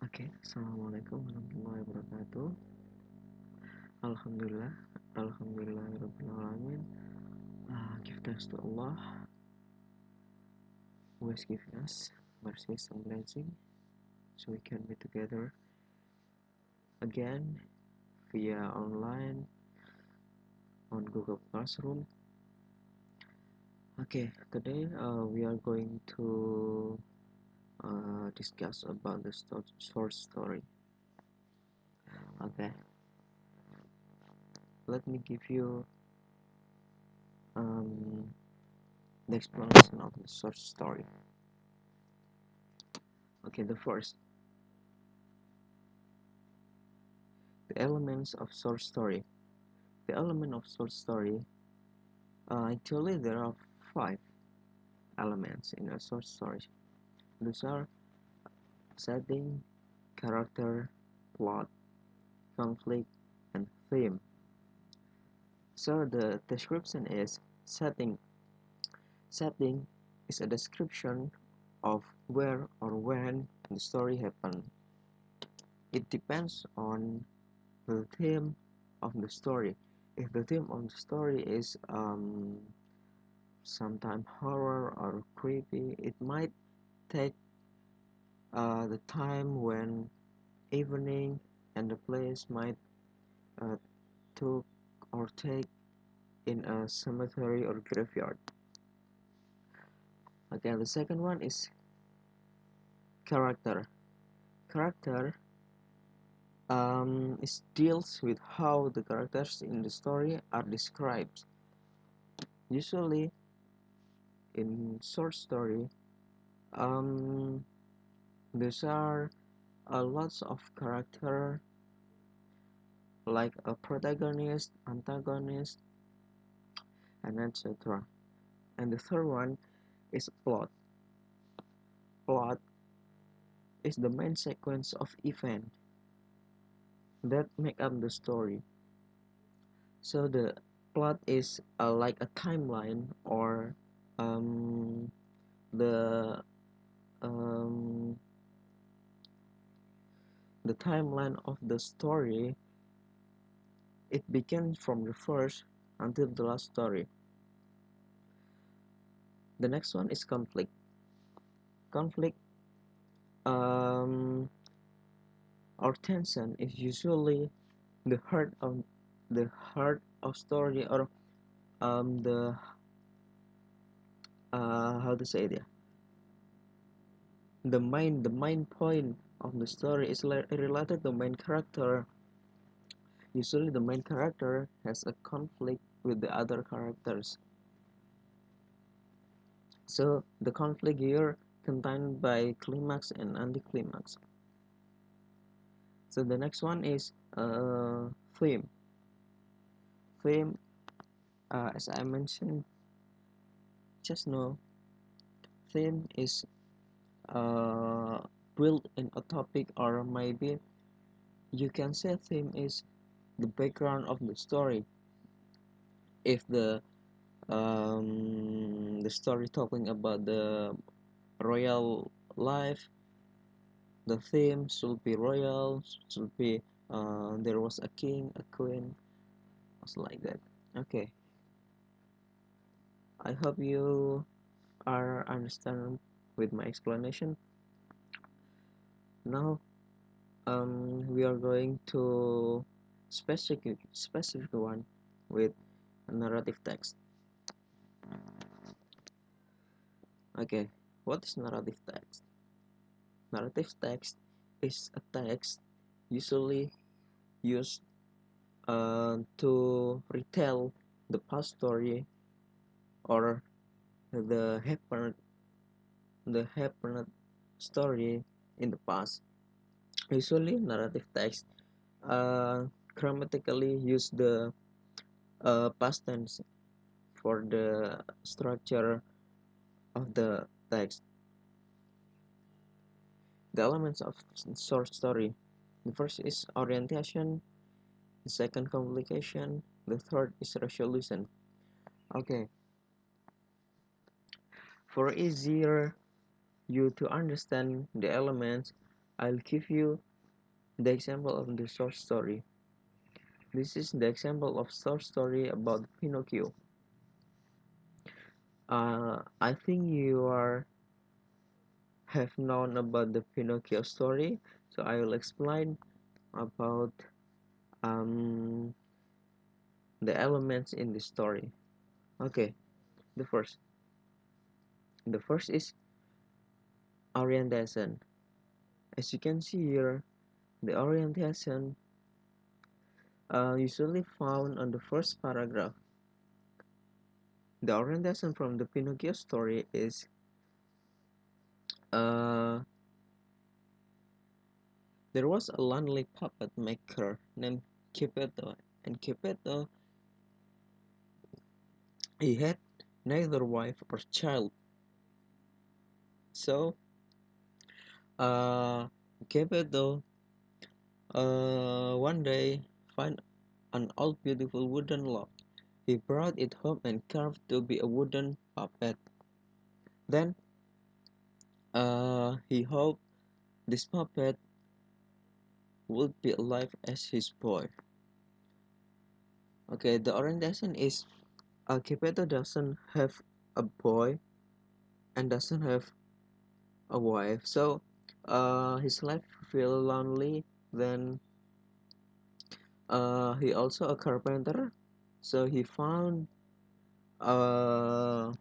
Oke, assalamualaikum warahmatullahi wabarakatuh. Alhamdulillah, alhamdulillahirobbilalamin. Give thanks to Allah who has given us mercy and blessing, so we can be together again via online on Google Classroom. Okay, today we are going to discuss about the short story. Okay, let me give you um, the explanation of the short story. Okay, the elements of short story. The element of short story, actually there are 5 elements in a short story. Those are setting, character, plot, conflict, and theme. So the description is setting. Setting is a description of where or when the story happened. It depends on the theme of the story. If the theme of the story is sometimes horror or creepy, it might take the time when evening, and the place might uh, took or take in a cemetery or graveyard. Okay, the second one is character. Character is deals with how the characters in the story are described. Usually in short story, um, these are lots of character like a protagonist, antagonist, and etc. And the third one is plot. Plot is the main sequence of events that make up the story. So the plot is like a timeline or um, the um, the timeline of the story. It begins from the first until the last story. The next one is conflict. Conflict um, or tension is usually the heart of story, or the how to say it, the main point of the story is related to main character. Usually the main character has a conflict with the other characters, so the conflict here contained by climax and anticlimax. So the next one is theme. Theme, as I mentioned just now, theme is uh, built in a topic, or maybe you can say theme is the background of the story. If the story talking about the royal life, the theme should be royal, should be there was a king, a queen, something like that. Okay, I hope you are understand with my explanation. Now we are going to specific one with narrative text. Okay, what is narrative text? Narrative text is a text usually used to retell the past story, or the happened story in the past. Usually narrative text uh, grammatically use the past tense for the structure of the text. The elements of short story: the first is orientation, the second complication, the third is resolution. Okay, for easier you to understand the elements, I'll give you the example of the short story. This is the example of short story about Pinocchio. I think you are have known about the Pinocchio story, so I will explain about um, the elements in the story. Okay, the first, the first is orientation. As you can see here, the orientation usually found on the first paragraph. The orientation from the Pinocchio story is uh, there was a lonely puppet maker named Geppetto, and Geppetto he had neither wife or child. So uh, Geppetto one day find an old beautiful wooden log. He brought it home and carved to be a wooden puppet. Then he hoped this puppet would be alive as his boy. Okay, the orientation is Geppetto doesn't have a boy and doesn't have a wife, so his life feel lonely. Then he also a carpenter, so uh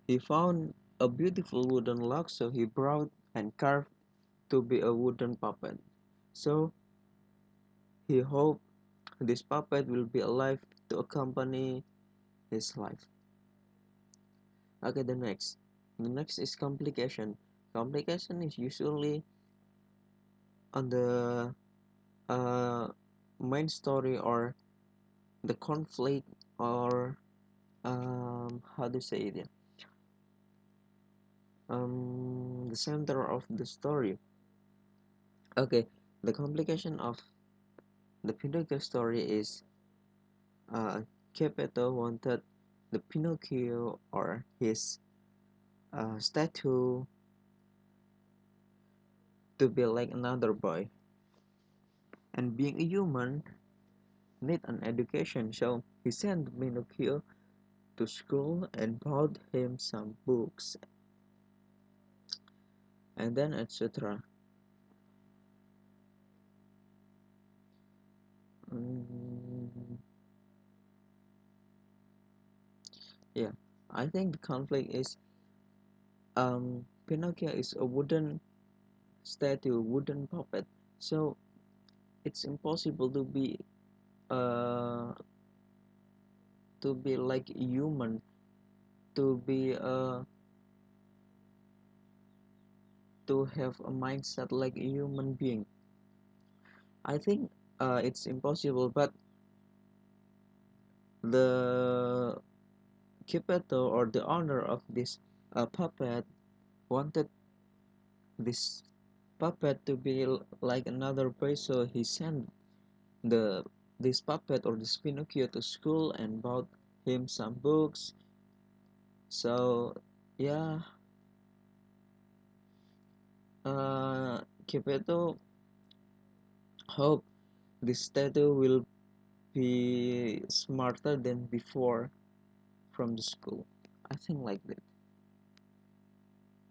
he found a beautiful wooden log, so he brought and carved to be a wooden puppet. So he hoped this puppet will be alive to accompany his life. Okay, the next is complication. Complication is usually on the uh, main story or the conflict or how to say it, the center of the story. Okay, the complication of the Pinocchio story is Geppetto wanted the Pinocchio or his statue to be like another boy, and being a human need an education, so he sent Pinocchio to school and bought him some books, and then etc. Mm, yeah, I think the conflict is Pinocchio is a wooden statue, wooden puppet, so it's impossible uh to be like human, to be to have a mindset like a human being. I think it's impossible, but the Geppetto or the owner of this puppet wanted this puppet to be like another boy, so he sent the this puppet or this Pinocchio to school and bought him some books. So yeah, Geppetto hope this statue will be smarter than before from the school. I think like that.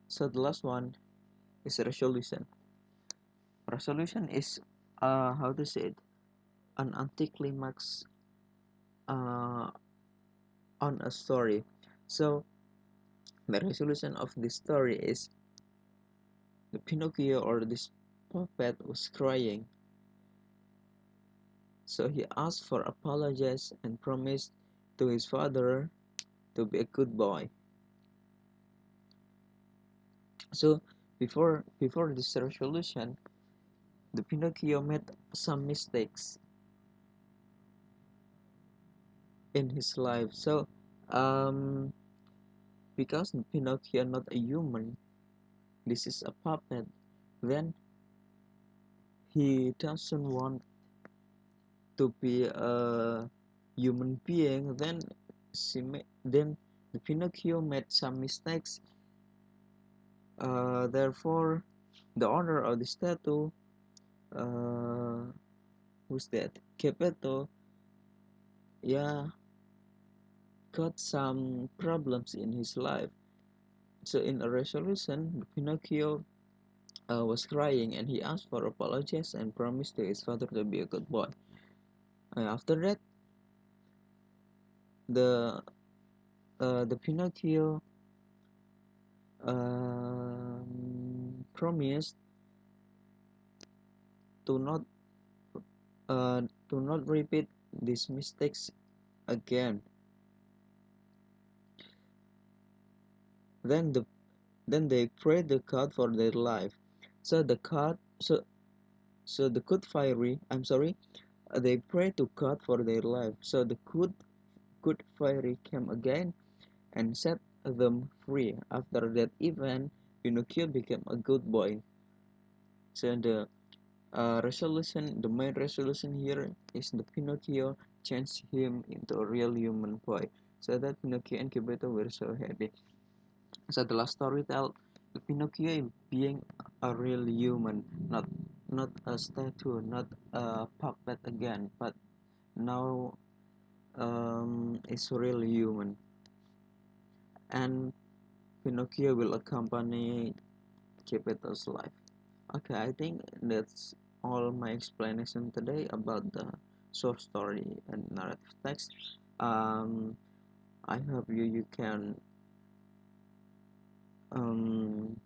So the last one is resolution. Resolution is how to say it, an anticlimax uh, on a story. So the resolution of this story is the Pinocchio or this puppet was crying, so he asked for apologies and promised to his father to be a good boy. So before this resolution, the Pinocchio made some mistakes in his life. So um, because Pinocchio not a human, this is a puppet, then he doesn't want to be a human being. Then the Pinocchio made some mistakes Therefore, the owner of the statue, uh, who's that? Geppetto, yeah, got some problems in his life. So in a resolution, Pinocchio was crying and he asked for apologies and promised to his father to be a good boy. After that, the the Pinocchio promised to not to not repeat these mistakes again. Then the then they prayed the god for their life. So the god so the good fairy they prayed to God for their life. So the good fairy came again and set them free. After that event, Pinocchio became a good boy. So the main resolution here is the Pinocchio changed him into a real human boy. So that Pinocchio and Geppetto were so happy. So the last story tell the Pinocchio being a real human, not a statue, not a puppet again, but now is real human, and Pinocchio will accompany Geppetto's life. Okay, I think that's all my explanation today about the short story and narrative text. Um, I hope you can um,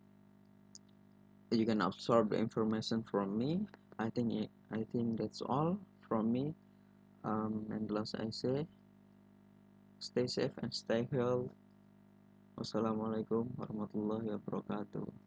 you can absorb the information from me. I think that's all from me. And last I say, stay safe and stay healthy. Wassalamualaikum warahmatullahi wabarakatuh.